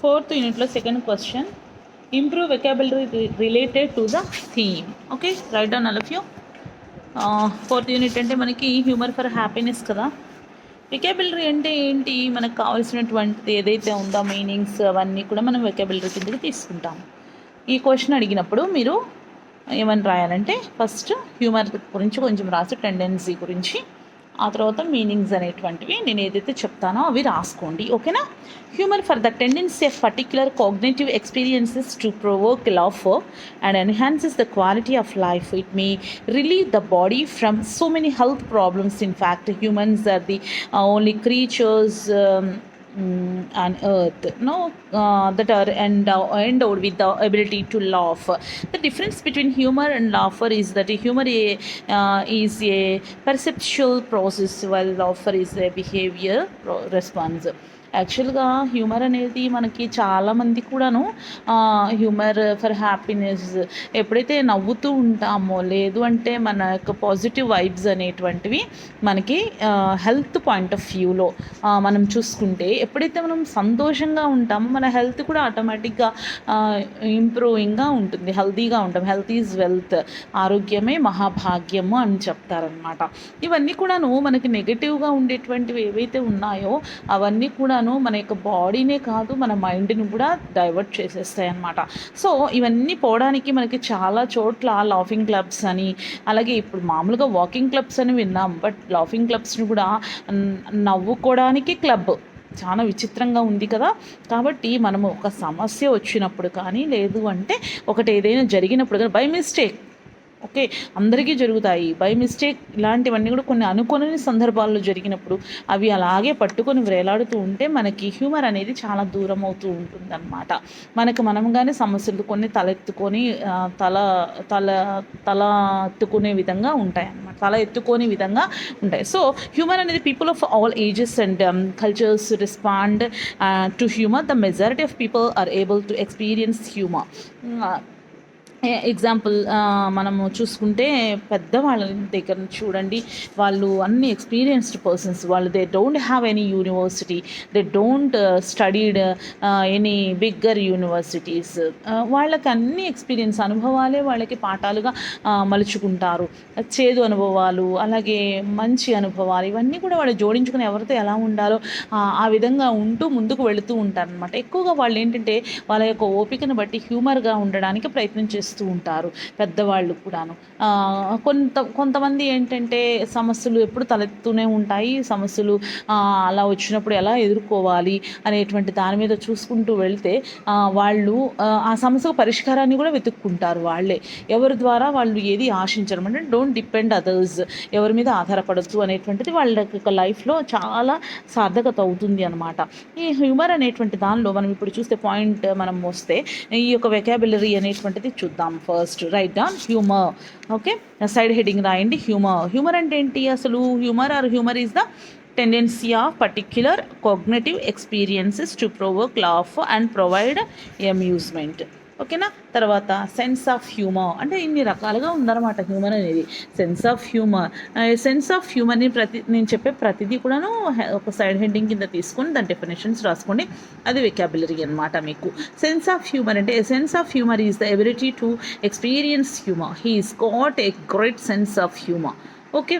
Fourth unitlo second question. Improve vocabulary related to the theme. Okay, write down all of you. Fourth unit అంటే మనకి humour for happiness కదా. Vocabulary అంటే ఏంటి, మనకు కావాల్సినటువంటిది ఏదైతే ఉందో మీనింగ్స్ అవన్నీ కూడా మనం వెకాబులరీ కిందకి తీసుకుంటాం. ఈ క్వశ్చన్ అడిగినప్పుడు మీరు ఏమని రాయాలంటే ఫస్ట్ హ్యూమర్ గురించి కొంచెం రాసి, టెండెన్సీ గురించి, ఆ తర్వాత మీనింగ్స్ అనేటువంటివి నేను ఏదైతే చెప్తానో అవి రాసుకోండి. ఓకేనా. Humour for the tendency of particular cognitive experiences to provoke laughter and enhances the quality of life. It may relieve the body from so many health problems. In fact, humans are the only creatures on earth that are endowed with the ability to laugh. The difference between humor and laughter is that humor is a perceptual process, while laughter is a behavior response. యాక్చువల్గా humour అనేది మనకి చాలామంది కూడాను humour for happiness, ఎప్పుడైతే నవ్వుతూ ఉంటామో, లేదు అంటే మన యొక్క పాజిటివ్ వైబ్స్ అనేటువంటివి మనకి హెల్త్ పాయింట్ ఆఫ్ వ్యూలో మనం చూసుకుంటే, ఎప్పుడైతే మనం సంతోషంగా ఉంటామో మన హెల్త్ కూడా ఆటోమేటిక్గా ఇంప్రూవింగ్గా ఉంటుంది, హెల్తీగా ఉంటాం. హెల్త్ ఈజ్ వెల్త్, ఆరోగ్యమే మహాభాగ్యము అని చెప్తారనమాట. ఇవన్నీ కూడాను మనకి నెగటివ్గా ఉండేటువంటివి ఏవైతే ఉన్నాయో అవన్నీ కూడా మన యొక్క బాడీనే కాదు, మన మైండ్ని కూడా డైవర్ట్ చేసేస్తాయి అన్నమాట. సో ఇవన్నీ పోవడానికి మనకి చాలా చోట్ల లాఫింగ్ క్లబ్స్ అని, అలాగే ఇప్పుడు మామూలుగా వాకింగ్ క్లబ్స్ అని విన్నాం, బట్ లాఫింగ్ క్లబ్స్ని కూడా నవ్వుకోవడానికి క్లబ్ చాలా విచిత్రంగా ఉంది కదా. కాబట్టి మనము ఒక సమస్య వచ్చినప్పుడు కానీ, లేదు అంటే ఒకటి ఏదైనా జరిగినప్పుడు కానీ, బై మిస్టేక్, ఓకే అందరికీ జరుగుతాయి బై మిస్టేక్, ఇలాంటివన్నీ కూడా కొన్ని అనుకోని సందర్భాల్లో జరిగినప్పుడు అవి అలాగే పట్టుకొని వేలాడుతూ ఉంటే మనకి హ్యూమర్ అనేది చాలా దూరం అవుతూ ఉంటుందన్నమాట. మనంగానే సమస్యలు కొన్ని తల ఎత్తుకునే విధంగా ఉంటాయి అన్నమాట, తల ఎత్తుకునే విధంగా ఉంటాయి. సో హ్యూమర్ అనేది people of all ages and cultures respond to humour. The majority of people are able to experience humour. Example మనము చూసుకుంటే పెద్దవాళ్ళ దగ్గర చూడండి, వాళ్ళు అన్ని ఎక్స్పీరియన్స్డ్ పర్సన్స్, వాళ్ళు they don't have any university, they don't studied any bigger universities. వాళ్ళకి అన్ని ఎక్స్పీరియన్స్ అనుభవాలే వాళ్ళకి పాఠాలుగా మలుచుకుంటారు. చేదు అనుభవాలు, అలాగే మంచి అనుభవాలు, ఇవన్నీ కూడా వాళ్ళు జోడించుకుని ఎవరితో ఎలా ఉండాలో ఆ విధంగా ఉంటూ ముందుకు వెళుతూ ఉంటారనమాట. ఎక్కువగా వాళ్ళు ఏంటంటే వాళ్ళ యొక్క ఓపికను బట్టి హ్యూమర్గా ఉండడానికి ప్రయత్నం చేస్తూ ఉంటారు పెద్దవాళ్ళు కూడాను. కొంతమంది ఏంటంటే సమస్యలు ఎప్పుడు తలెత్తుతూనే ఉంటాయి, సమస్యలు అలా వచ్చినప్పుడు ఎలా ఎదుర్కోవాలి అనేటువంటి దాని మీద చూసుకుంటూ వెళ్తే వాళ్ళు ఆ సమస్యకు పరిష్కారాన్ని కూడా వెతుక్కుంటారు వాళ్ళే. ఎవరి ద్వారా వాళ్ళు ఏది ఆశించరు, అంటే డోంట్ డిపెండ్ అదర్స్, ఎవరి మీద ఆధారపడద్దు అనేటువంటిది వాళ్ళ యొక్క లైఫ్లో చాలా సార్థకత అవుతుంది అనమాట. ఈ హ్యూమర్ అనేటువంటి దానిలో మనం ఇప్పుడు చూస్తే పాయింట్ మనం వస్తే ఈ యొక్క వెకాబులరీ అనేటువంటిది చూద్దాం. First right down humour. Okay, side heading రాయండి హ్యూమర్. హ్యూమర్ అంటే ఏంటి అసలు? Humour is the tendency of particular cognitive experiences to provoke laugh and provide amusement. ఓకేనా. తర్వాత సెన్స్ ఆఫ్ హ్యూమర్ అంటే ఇన్ని రకాలుగా ఉందన్నమాట హ్యూమర్ అనేది. సెన్స్ ఆఫ్ హ్యూమర్ని నేను చెప్పే ప్రతిదీ కూడాను ఒక సైడ్ హెడ్డింగ్ కింద తీసుకొని దాని డెఫినేషన్స్ రాసుకోండి, అది వెకాబులరీ అనమాట మీకు. సెన్స్ ఆఫ్ హ్యూమర్ అంటే sense of humour is the ability to experience humour. He is got a great sense of humour. Okay,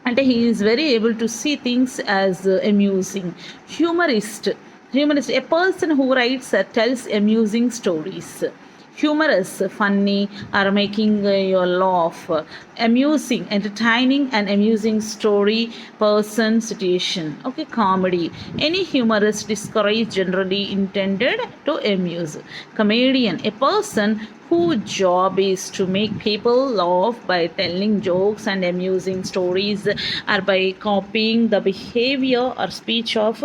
అంటే he is very able to see things as amusing. Humorist, a person who writes or tells amusing stories. Humorous, funny, or making you laugh. Amusing, entertaining and amusing story, person, situation. Okay, comedy. Any humorous discourage generally intended to amuse. Comedian, a person whose job is to make people laugh by telling jokes and amusing stories, or by copying the behavior or speech of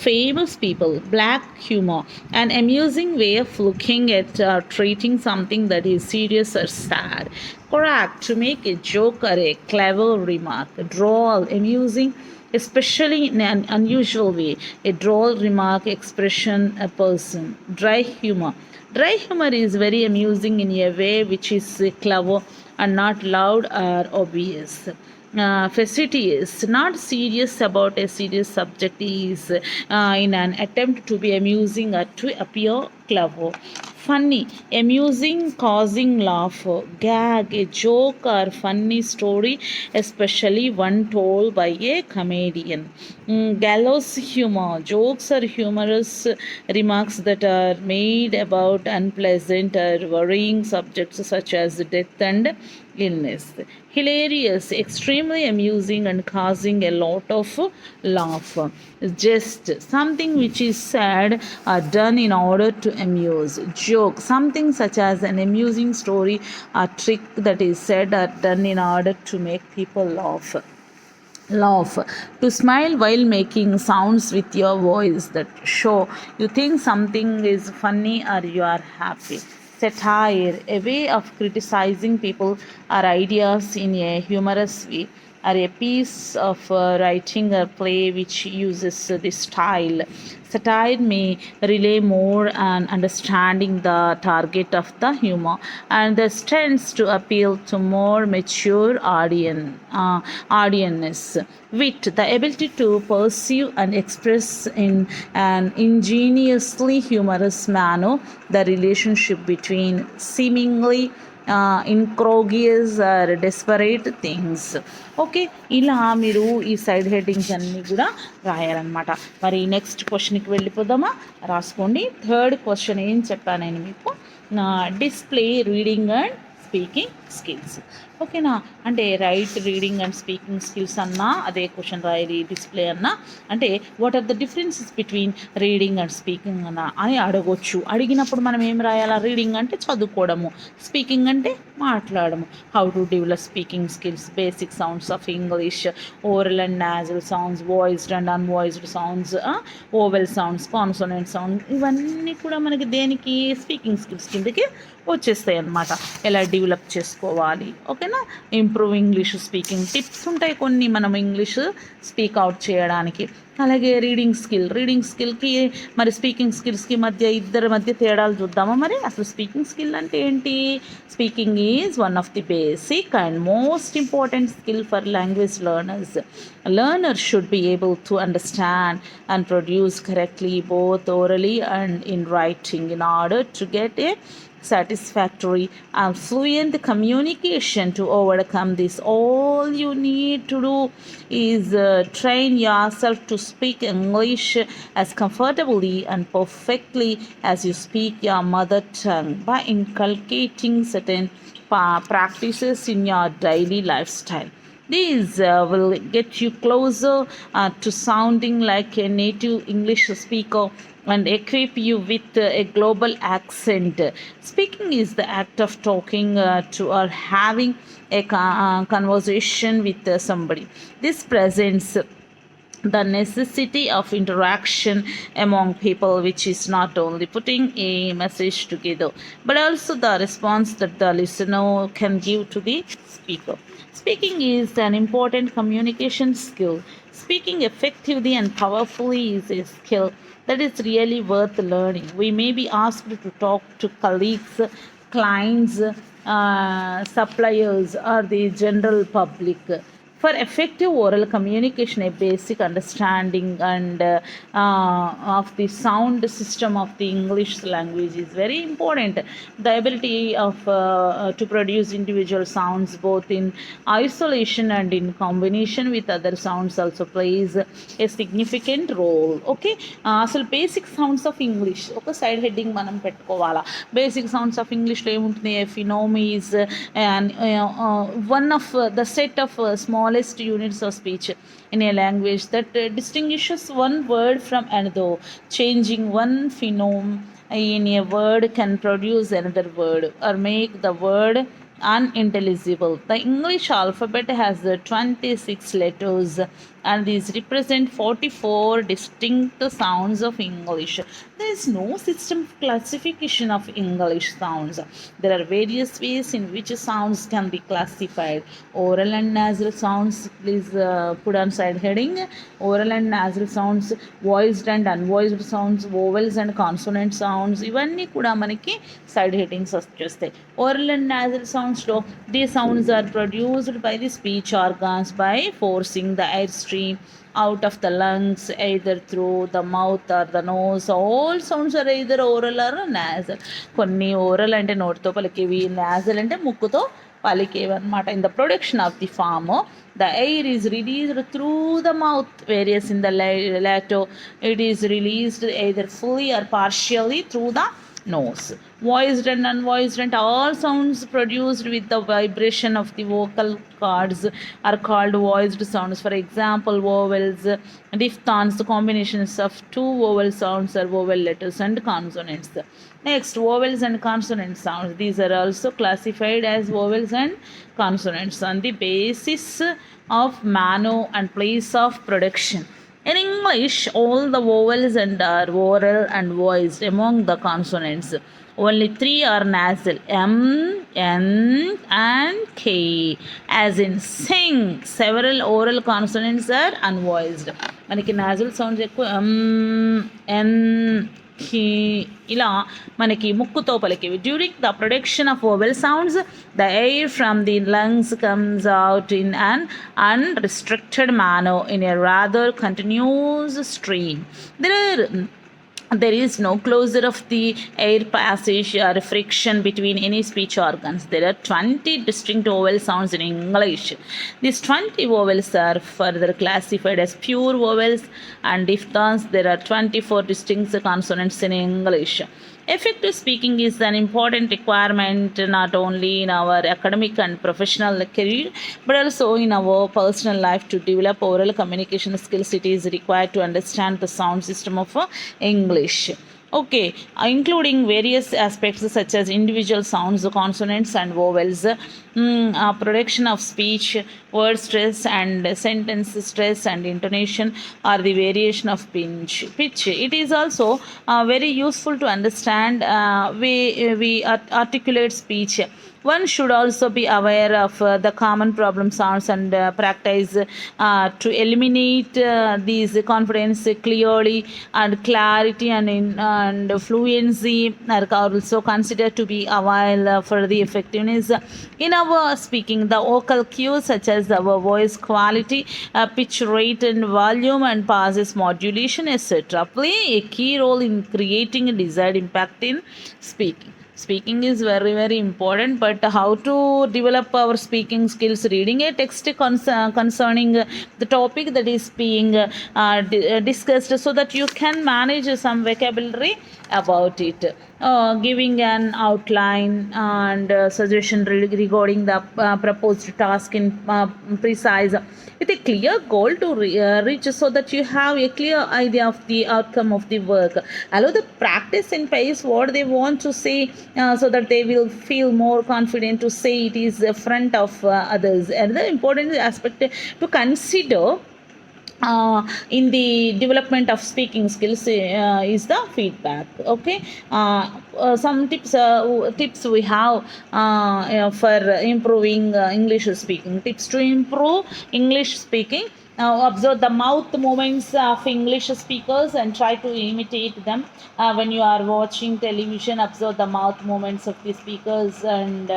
famous people. Black humor, an amusing way of looking at treating something that is serious or sad. Correct, to make a joke or a clever remark. Droll, amusing, especially in an unusual way. A droll remark, expression, a person. Dry humor is very amusing in a way which is clever and not loud or obvious. facetious, not serious about a serious subject, is in an attempt to be amusing or to appear clever. Funny, amusing, causing laugh, gag, a joke or funny story, especially one told by a comedian. Gallows humor, jokes or humorous remarks that are made about unpleasant or worrying subjects such as death and illness. Hilarious, extremely amusing, and causing a lot of laugh. Jest, something which is said or done in order to amuse. Joke, something such as an amusing story or trick that is said or done in order to make people laugh, to smile while making sounds with your voice that show you think something is funny or you are happy. Satire, a way of criticizing people or ideas in a humorous way, or a piece of writing or play which uses this style. Satire may rely more on understanding the target of the humor, and this tends to appeal to more mature audience. Wit, the ability to perceive and express in an ingeniously humorous manner the relationship between seemingly incongruous or desperate things. Okay, ఇలా మీరు ఈ side headings అన్నీ కూడా రాయాలన్నమాట. మరి next క్వశ్చన్కి వెళ్ళిపోదామా? రాసుకోండి. Third question ఏం చెప్పాను నేను మీకు, display reading and speaking skills. ఓకేనా, అంటే right reading and speaking skills అన్నా అదే క్వశ్చన్ రాయాలి. డిస్ప్లే అన్నా అంటే what are the differences between reading and speaking అన్నా అని అడగొచ్చు. అడిగినప్పుడు మనం ఏం రాయాలా? రీడింగ్ అంటే చదువుకోవడము, స్పీకింగ్ అంటే మాట్లాడము. How to develop speaking skills, basic sounds of English, oral and nasal sounds, voiced and unvoiced sounds, vowel sounds, consonant sounds, ఇవన్నీ కూడా మనకి దేనికి స్పీకింగ్ స్కిల్స్ కిందకి వచ్చేస్తాయి అన్నమాట. ఎలా డెవలప్ చేసుకోవాలి, ఓకేనా. ఇంప్రూవ్ ఇంగ్లీష్ స్పీకింగ్ టిప్స్ ఉంటాయి కొన్ని మనం ఇంగ్లీష్ స్పీక్ అవుట్ చేయడానికి. అలాగే రీడింగ్ స్కిల్కి మరి స్పీకింగ్ స్కిల్స్కి ఇద్దరి మధ్య తేడాలు చూద్దామా. మరి అసలు స్పీకింగ్ స్కిల్ అంటే ఏంటి? Speaking is one of the basic and most important skill for language learners. Learners should be able to understand and produce correctly both orally and in writing in order to get a satisfactory and fluent communication. To overcome this, all you need to do is train yourself to speak English as comfortably and perfectly as you speak your mother tongue by inculcating certain practices in your daily lifestyle. These will get you closer to sounding like a native English speaker and equip you with a global accent. Speaking is the act of talking to or having a conversation with somebody. This presents the necessity of interaction among people, which is not only putting a message together but also the response that the listener can give to the speaker. Speaking is an important communication skill. Speaking effectively and powerfully is a skill that is really worth learning. We may be asked to talk to colleagues, clients, suppliers, or the general public. For effective oral communication, a basic understanding and of the sound system of the English language is very important. The ability of to produce individual sounds both in isolation and in combination with other sounds also plays a significant role. Okay, అసలు basic sounds of English ఒక side heading మనం పెట్టుకోవాలా. Basic sounds of ఇంగ్లీష్లో ఏముంటుంది? Phenom is one of the set of small units of speech in a language that distinguishes one word from another. Changing one phoneme in a word can produce another word or make the word unintelligible. The English alphabet has 26 letters and these represent 44 distinct sounds of English. There is no system of classification of English sounds. There are various ways in which sounds can be classified. Oral and nasal sounds, please put on side heading. Oral and nasal sounds, voiced and unvoiced sounds, vowels and consonant sounds, ఇవన్నీ కూడా మనకి side headings వచ్చేస్తాయి. Oral and nasal sounds లో these sounds are produced by the speech organs by forcing the air stream out of the lungs either through the mouth or the nose. All sounds are either oral or nasal. కొన్ని oral అంటే నోటితో పలికేవి, nasal అంటే ముక్కుతో పలికేవి అనమాట. In the production of the form the air is released through the mouth, whereas in the latter it is released either fully or partially through the nose. Voiced and unvoiced and all sounds produced with the vibration of the vocal cords are called voiced sounds. For example, vowels, diphthongs, the combinations of two vowel sounds are vowel letters and consonants. Next, vowels and consonant sounds. These are also classified as vowels and consonants on the basis of manner and place of production. In English, all the vowels and are oral and voiced. Among the consonants, only three are nasal: M, N, and K. As in sing, several oral consonants are unvoiced. మనకి nasal sounds ఎక్కువ N, ఇలా మనకి ముక్కుతో పలికేవి. During the production of vowel sounds the air from the lungs comes out in an unrestricted manner in a rather continuous stream. There is no closure of the air passage or friction between any speech organs. There are 20 distinct vowel sounds in English. These 20 vowels are further classified as pure vowels and diphthongs. There are 24 distinct consonants in English. Effective speaking is an important requirement not only in our academic and professional career but also in our personal life. To develop oral communication skills, it is required to understand the sound system of English. Okay, including various aspects such as individual sounds, consonants and vowels, production of speech, word stress and sentence stress and intonation, or the variation of pitch. It is also very useful to understand we articulate speech. One should also be aware of the common problem sounds and practice to eliminate these confidence clearly, and clarity and fluency are also considered to be available for the effectiveness in our speaking. The vocal cues such as our voice quality, pitch rate and volume and pauses modulation etc. play a key role in creating a desired impact in speaking. Speaking is very very important, but how to develop our speaking skills? Reading a text concerning the topic that is being discussed so that you can manage some vocabulary about it. Giving an outline and suggestion regarding the proposed task in precise with a clear goal to reach so that you have a clear idea of the outcome of the work. Allow the practice and pace what they want to say so that they will feel more confident to say it is front of others. Another important aspect to consider in the development of speaking skills is the feedback. Okay, some tips we have for improving English speaking. Tips to improve English speaking: observe the mouth movements of English speakers and try to imitate them. When you are watching television, observe the mouth movements of the speakers and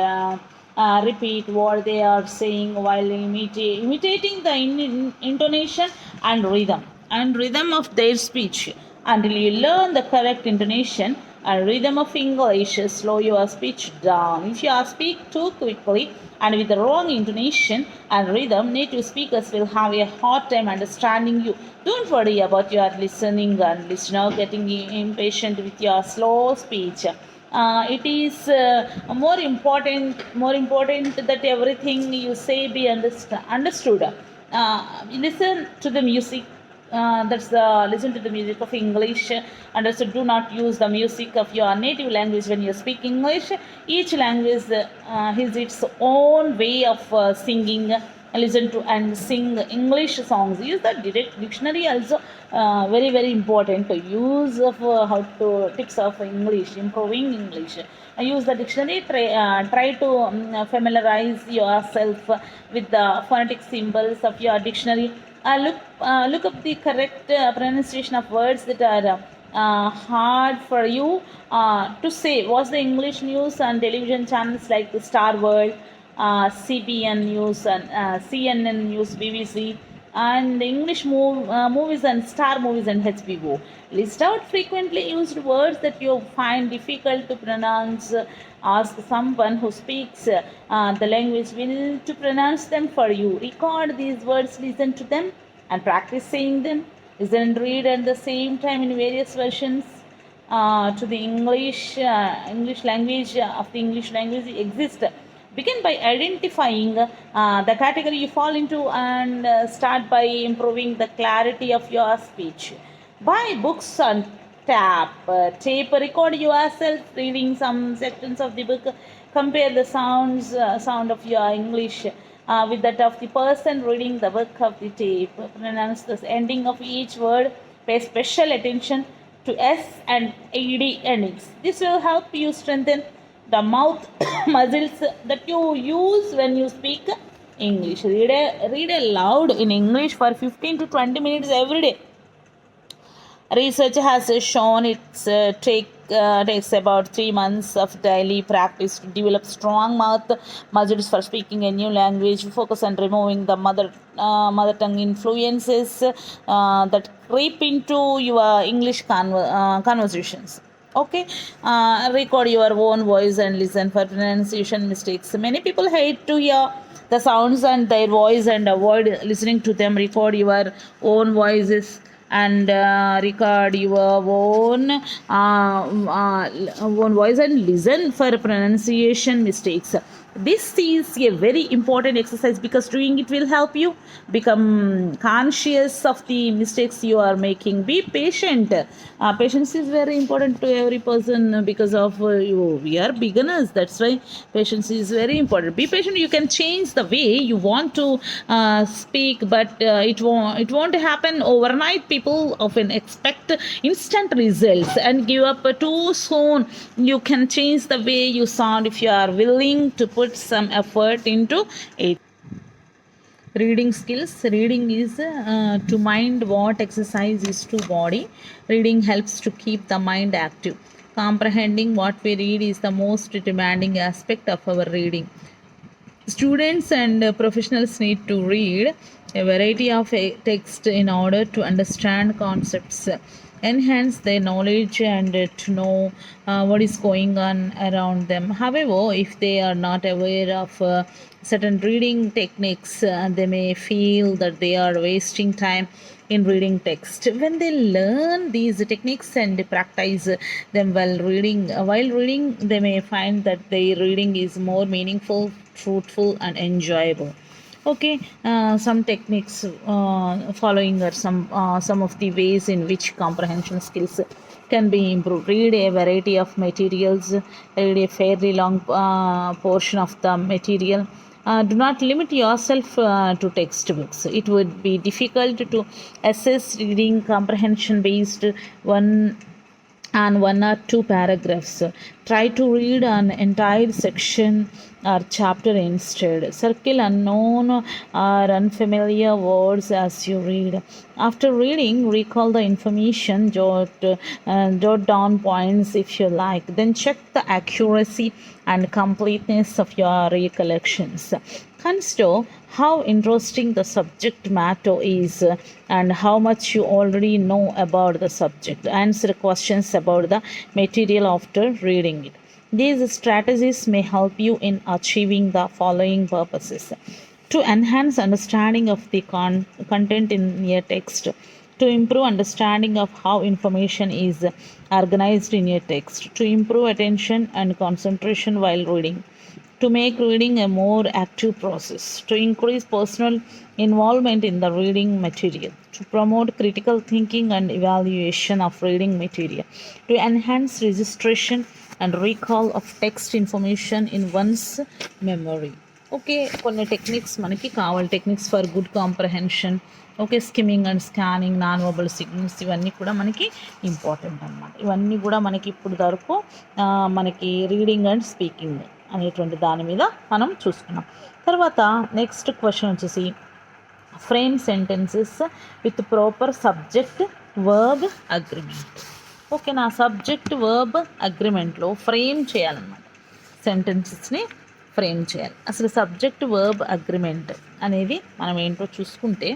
repeat what they are saying while imitating the intonation and rhythm of their speech until you learn the correct intonation and rhythm of English. Slow your speech down. If you speak too quickly and with the wrong intonation and rhythm, native speakers will have a hard time understanding you. Don't worry about your listening and listener getting impatient with your slow speech. It is more important that everything you say be understood. Listen to the music. Listen to the music of English, and also do not use the music of your native language when you speak English. Each language has its own way of singing listen to and sing English songs. Use the direct dictionary also, very very important to use of how to tips of English, improving English. Use the dictionary. Try to familiarize yourself with the phonetic symbols of your dictionary. Look up the correct pronunciation of words that are hard for you to say. Watch the English news and television channels like the Star World, CBN News, and CNN News, BBC, and the English movies and Star Movies and HBO. List out frequently used words that you find difficult to pronounce. Ask someone who speaks the language will to pronounce them for you. Record these words, listen to them, and practice saying them. Listen and read at the same time in various versions to the English language of the English language exist. Begin by identifying the category you fall into and start by improving the clarity of your speech. Buy books on tape. Record yourself reading some sections of the book. Compare the sound of your English with that of the person reading the book of the tape. Pronounce the ending of each word. Pay special attention to S and ED endings. This will help you strengthen the mouth muscles that you use when you speak English. Read aloud in English for 15 to 20 minutes every day. Research has shown takes about 3 months of daily practice to develop strong mouth muscles for speaking a new language. Focus on removing the mother tongue influences that creep into your English conversations. Okay, record your own voice and listen for pronunciation mistakes. Many people hate to hear the sounds and their voice and avoid listening to them. Record your own voices and record your own voice and listen for pronunciation mistakes. This is a very important exercise because doing it will help you become conscious of the mistakes you are making. Be patient. Patience is very important to every person because of we are beginners. That's why patience is very important. Be patient. You can change the way you want to speak, but it won't happen overnight. People often expect instant results and give up too soon. You can change the way you sound if you are willing to put some effort into it. Reading skills. Reading is to mind what exercise is to body. Reading helps to keep the mind active. Comprehending what we read is the most demanding aspect of our reading. Students and professionals need to read a variety of text in order to understand concepts, enhance their knowledge, and to know what is going on around them. However, if they are not aware of certain reading techniques, they may feel that they are wasting time in reading text. When they learn these techniques and practice them while reading, they may find that their reading is more meaningful, fruitful, and enjoyable. Okay, some techniques following are some of the ways in which comprehension skills can be improved. Read a variety of materials. Read a fairly long portion of the material. Do not limit yourself to textbooks. It would be difficult to assess reading comprehension based on one or two paragraphs. Try to read an entire section or chapter instead. Circle unknown or unfamiliar words as you read. After reading, recall the information, jot down points if you like. Then check the accuracy and completeness of your recollections. Consider how interesting the subject matter is and how much you already know about the subject. Answer questions about the material after reading it. These strategies may help you in achieving the following purposes: to enhance understanding of the content in a text, to improve understanding of how information is organized in a text, to improve attention and concentration while reading, to make reading a more active process, to increase personal involvement in the reading material, to promote critical thinking and evaluation of reading material, to enhance registration and recall of text information in one's memory. Okay, కొన్ని techniques మనకి కావాలి. Techniques for good comprehension, okay, skimming and scanning, non verbal signals, ఇవన్నీ కూడా మనకి important అనమాట. ఇవన్నీ కూడా మనకి ఇప్పుడు వరకు మనకి రీడింగ్ అండ్ స్పీకింగ్ అనేటువంటి దాని మీద మనం చూసుకున్నాం. తర్వాత నెక్స్ట్ క్వశ్చన్ వచ్చేసి frame sentences with proper subject verb agreement. Okay, నా సబ్జెక్ట్ వర్బ్ అగ్రిమెంట్లో ఫ్రేమ్ చేయాలన్నమాట. సెంటెన్సెస్ని ఫ్రేమ్ చేయాలి. అసలు సబ్జెక్ట్ వర్బ్ అగ్రిమెంట్ అనేది మనం ఏంటో చూసుకుంటే,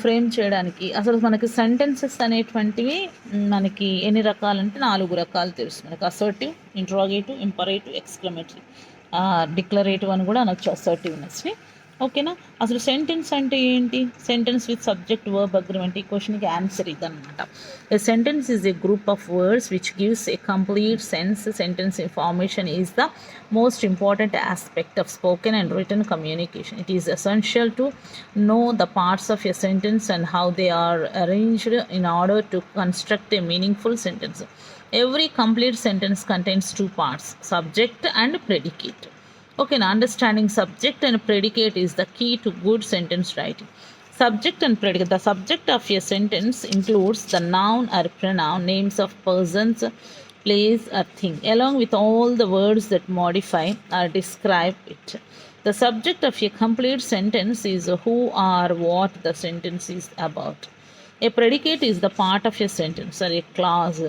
ఫ్రేమ్ చేయడానికి అసలు మనకి సెంటెన్సెస్ అనేటువంటివి మనకి ఎన్ని రకాలంటే 4 రకాలు తెలుసు మనకి. Assertive, interrogative, imperative, exclamatory, declarative అని కూడా అనొచ్చు అసర్టివ్నెస్ని. ఓకేనా. అసలు సెంటెన్స్ అంటే ఏంటి? Sentence with subject verb agreement. ఈ క్వశ్చన్కి ఆన్సర్ ఇదన్నమాట. A sentence is a group of words which gives a complete sense. Sentence information is the most important aspect of spoken and written communication. It is essential to know the parts of a sentence and how they are arranged in order to construct a meaningful sentence. Every complete sentence contains 2 parts, subject and predicate. Okay, now understanding subject and predicate is the key to good sentence writing. Subject and predicate. The subject of a sentence includes the noun or pronoun, names of persons, place or thing, along with all the words that modify or describe it. The subject of a complete sentence is who or what the sentence is about. A predicate is the part of a sentence or a clause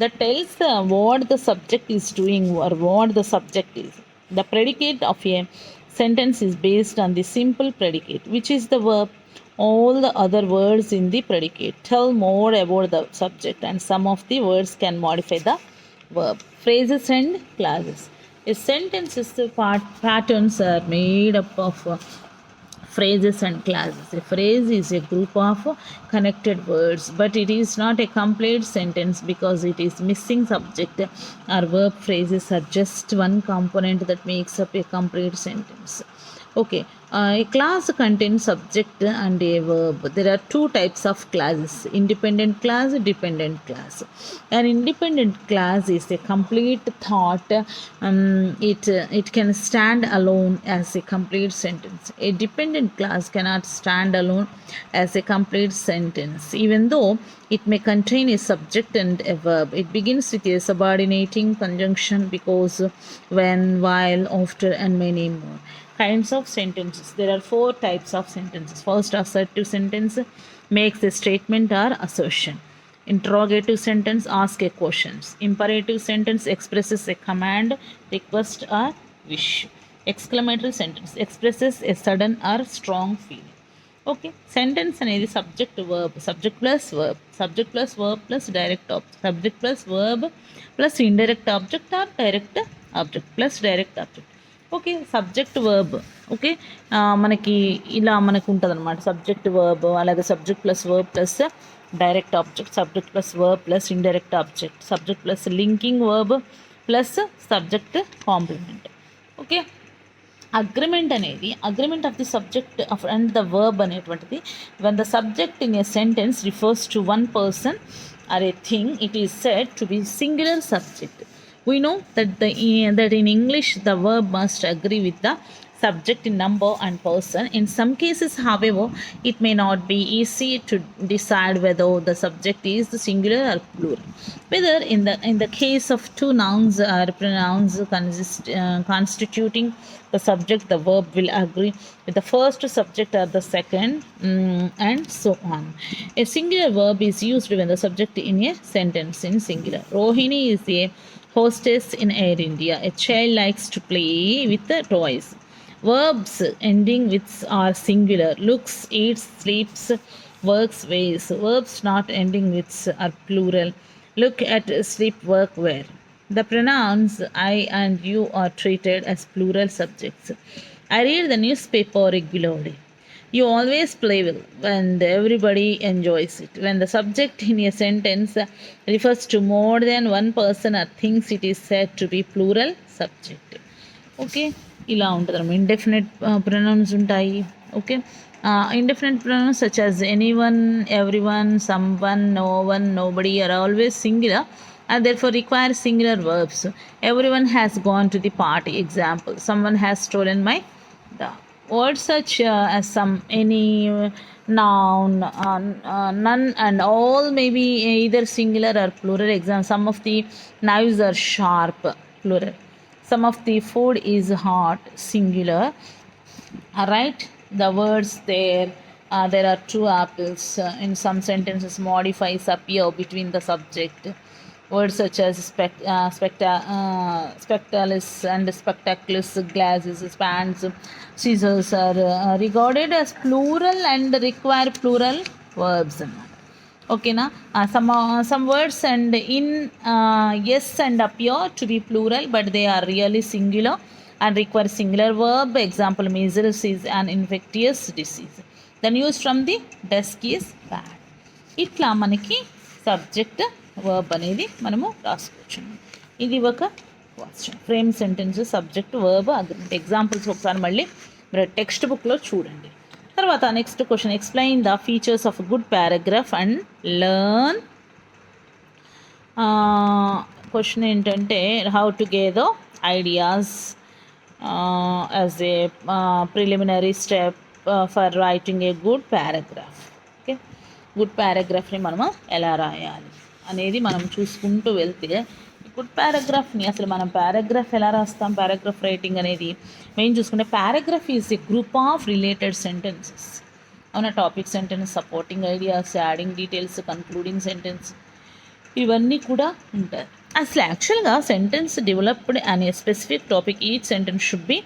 that tells what the subject is doing or what the subject is. The predicate of a sentence is based on the simple predicate, which is the verb. All the other words in the predicate tell more about the subject, and some of the words can modify the verb. Phrases and clauses. A sentence's patterns are made up of phrases and clauses. A phrase is a group of connected words, but it is not a complete sentence because it is missing subject or verb. Phrases are just one component that makes up a complete sentence. Okay, a clause contains subject and a verb. There are 2 types of clauses: independent clause, dependent clause. An independent clause is a complete thought. It can stand alone as a complete sentence. A dependent clause cannot stand alone as a complete sentence, even though it may contain a subject and a verb. It begins with a subordinating conjunction: because, when, while, after, and many more. Kinds of sentences. There are 4 types of sentences. First, assertive sentence makes a statement or assertion. Interrogative sentence asks a question. Imperative sentence expresses a command, request, or wish. Exclamatory sentence expresses a sudden or strong feeling. Okay, sentence అనేది subject verb, subject plus verb, subject plus verb plus direct object, subject plus verb plus indirect object or direct object plus direct object. Okay, subject verb. Okay, మనకి ఇలా మనకు ఉంటుంది అనమాట. Subject verb, అలాగే subject plus verb plus direct object, subject plus verb plus indirect object, subject plus linking verb plus subject complement. Okay, agreement అనేది agreement of the subject of and the verb అనేటువంటిది when the subject in a sentence refers to one person or a thing, it is said to be singular subject. We know that in English the verb must agree with the subject in number and person. In some cases, however, it may not be easy to decide whether the subject is the singular or plural. Whether in the case of 2 nouns or pronouns constituting the subject, the verb will agree with the first subject or the second, and so on. A singular verb is used when the subject in a sentence in singular. Rohini is a hostess in Air India. A child likes to play with the toys. Verbs ending with are singular: looks, eats, sleeps, works, weighs. Verbs not ending with are plural: look at, sleep, work, wear. The pronouns I and you are treated as plural subjects. I read the newspaper regularly. You always play well, and everybody enjoys it. When the subject in a sentence refers to more than one person or things, it is said to be plural subject. Okay, ఇలా ఉంటుంది. Indefinite pronouns ఉంటాయి. Okay, indefinite pronouns such as anyone, everyone, someone, no one, nobody are always singular and therefore require singular verbs. Everyone has gone to the party. Example, someone has stolen my dog. Words such as some, any, noun, none, and all may be either singular or plural. Example, some of the knives are sharp, plural. Some of the food is hot, singular. Alright, the words there. There are two apples. In some sentences, modifies appear between the subject. Words such as spectalis and spectaculus, glasses, spans, scissors are regarded as plural and require plural verbs. Okay, na? Some words and in yes and appear to be plural, but they are really singular and require singular verb. Example, measles is an infectious disease. The news from the desk is bad. ఇట్లా మనకి subject verb అనేది మనము రాసుకోవచ్చు. ఇది ఒక question. Frame sentence, subject, verb, agreement. Examples ఒకసారి మళ్ళీ మీరు టెక్స్ట్ బుక్లో చూడండి. తర్వాత next question, explain the features of good paragraph and learn. Question ఏంటంటే how to gather ideas as a preliminary step for writing a good paragraph. Okay, good పారాగ్రాఫ్ని మనము ఎలా రాయాలి అనేది మనం చూసుకుంటూ వెళ్తే, గుడ్ పారాగ్రాఫ్ని అసలు మనం పారాగ్రాఫ్ ఎలా రాస్తాం, పారాగ్రాఫ్ రైటింగ్ అనేది మెయిన్ చూసుకుంటే, paragraph is a group of related sentences. అవునా, topic sentence, supporting ideas, adding details, concluding sentence, ఇవన్నీ కూడా ఉంటాయి. అసలు యాక్చువల్గా సెంటెన్స్ డెవలప్డ్ అనే specific topic, each sentence should be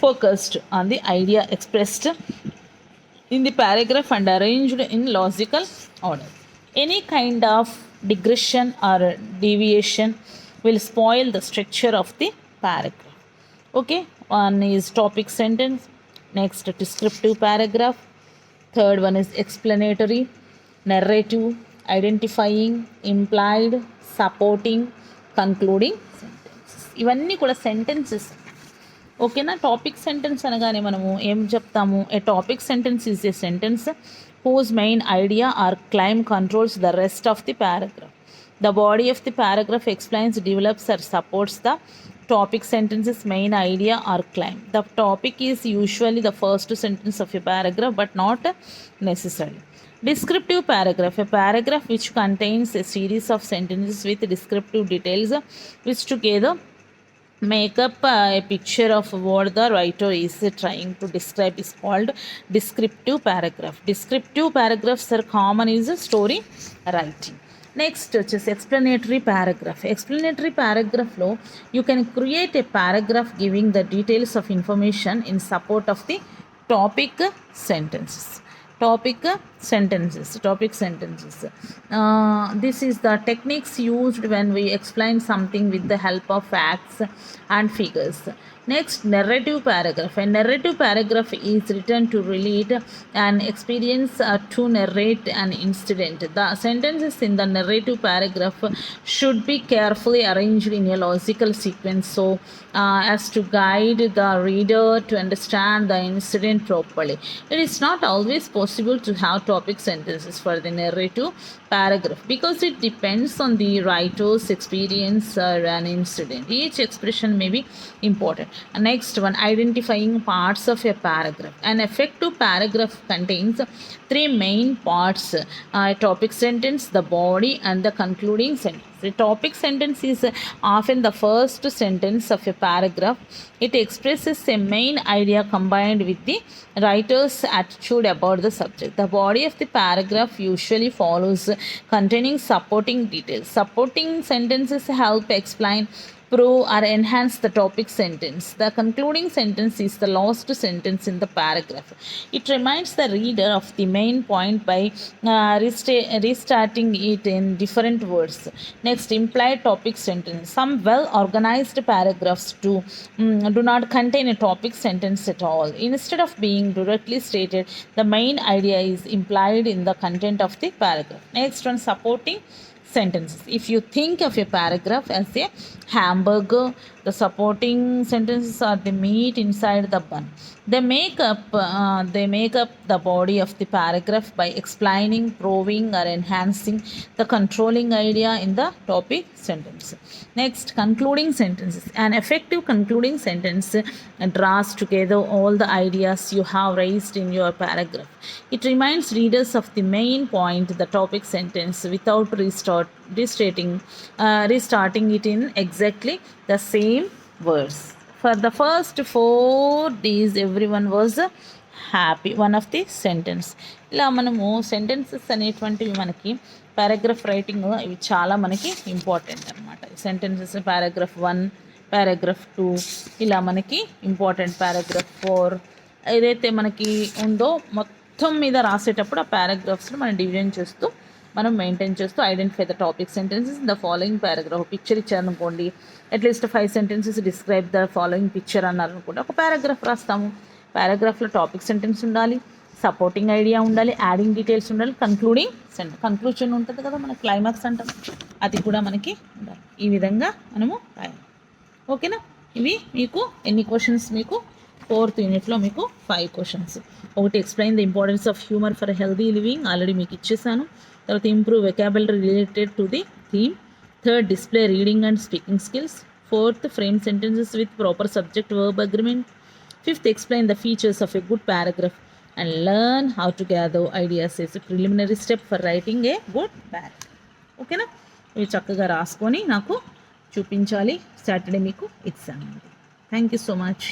focused on the idea expressed in the paragraph and arranged in logical order. Any kind of digression or deviation will spoil the structure of the paragraph. Okay, one is topic sentence, next descriptive paragraph, third one is explanatory, narrative, identifying, implied, supporting, concluding sentences. ఇవన్నీ కూడా sentences. ఓకేనా, topic sentence అనగానే మనము ఏం చెప్తాము, a topic sentence is a sentence whose main idea or claim controls the rest of the paragraph. The body of the paragraph explains, develops or supports the topic sentence's main idea or claim. The topic is usually the first sentence of a paragraph but not necessarily. Descriptive paragraph, a paragraph which contains a series of sentences with descriptive details which together make up a picture of what the writer is trying to describe is called descriptive paragraph. Descriptive paragraphs are common in story writing. Next వచ్చేసి explanatory paragraph. Explanatory paragraph లో you can create a paragraph giving the details of information in support of the topic sentences. Topic sentences. This is the techniques used when we explain something with the help of facts and figures. Next, narrative paragraph. A narrative paragraph is written to relate an experience to narrate an incident. The sentences in the narrative paragraph should be carefully arranged in a logical sequence so as to guide the reader to understand the incident properly. It is not always possible to have topic sentences for the narrative paragraph because it depends on the writer's experience or an incident. Each expression may be important. Next one, identifying parts of a paragraph. An effective paragraph contains three main parts: a topic sentence, the body, and the concluding sentence. The topic sentence is often the first sentence of a paragraph. It expresses a main idea combined with the writer's attitude about the subject. The body of the paragraph usually follows, containing supporting details. Supporting sentences help explain, prove, or enhance the topic sentence. The concluding sentence is the last sentence in the paragraph. It reminds the reader of the main point by restarting it in different words. Next, implied topic sentence. Some well-organized paragraphs do not contain a topic sentence at all. Instead of being directly stated, the main idea is implied in the content of the paragraph. Next one, supporting sentences. If you think of a paragraph as a hamburger The supporting sentences are the meat inside the bun. They make up the body of the paragraph by explaining, proving, or enhancing the controlling idea in the topic sentence. Next, concluding sentences. An effective concluding sentence draws together all the ideas you have raised in your paragraph. It reminds readers of the main point, the topic sentence, without restarting it in exactly the same words. For the first 4 days, everyone was happy. One of the sentence. ఇలా మనము sentences అనేటువంటివి మనకి paragraph writing ఇవి చాలా మనకి important అనమాట. Sentences paragraph 1, paragraph 2 ఇలా మనకి ఇంపార్టెంట్. పారాగ్రాఫ్ 4 ఏదైతే మనకి ఉందో మొత్తం మీద రాసేటప్పుడు ఆ పారాగ్రాఫ్స్ని మనం డివిజన్ చేస్తూ మనం మెయింటైన్ చేస్తూ identify the topic sentences in the following paragraph. Picture ఇచ్చారనుకోండి, at least 5 sentences describe the following picture అన్నారనుకోండి, ఒక పారాగ్రాఫ్ రాస్తాము. పారాగ్రాఫ్లో టాపిక్ సెంటెన్స్ ఉండాలి, సపోర్టింగ్ ఐడియా ఉండాలి, యాడింగ్ డీటెయిల్స్ ఉండాలి, కన్క్లూజన్ ఉంటుంది కదా, మన క్లైమాక్స్ అంటాం, అది కూడా మనకి ఉండాలి. ఈ విధంగా మనము రాయాలి. ఓకేనా? ఇవి మీకు ఎన్ని క్వశ్చన్స్? మీకు 4th యూనిట్లో మీకు 5 క్వశ్చన్స్. ఒకటి, explain the importance of humour for healthy living, already మీకు ఇచ్చేసాను. తర్వాత, improve vocabulary related to the theme. 3rd, display reading and speaking skills. 4th, frame sentences with proper subject verb agreement. 5th, explain the features of a good paragraph and learn how to gather ideas as a preliminary step for writing a good paragraph. ఓకేనా? ఇవి చక్కగా రాసుకొని నాకు చూపించాలి. Saturday మీకు exam ఉంది. Thank you so much.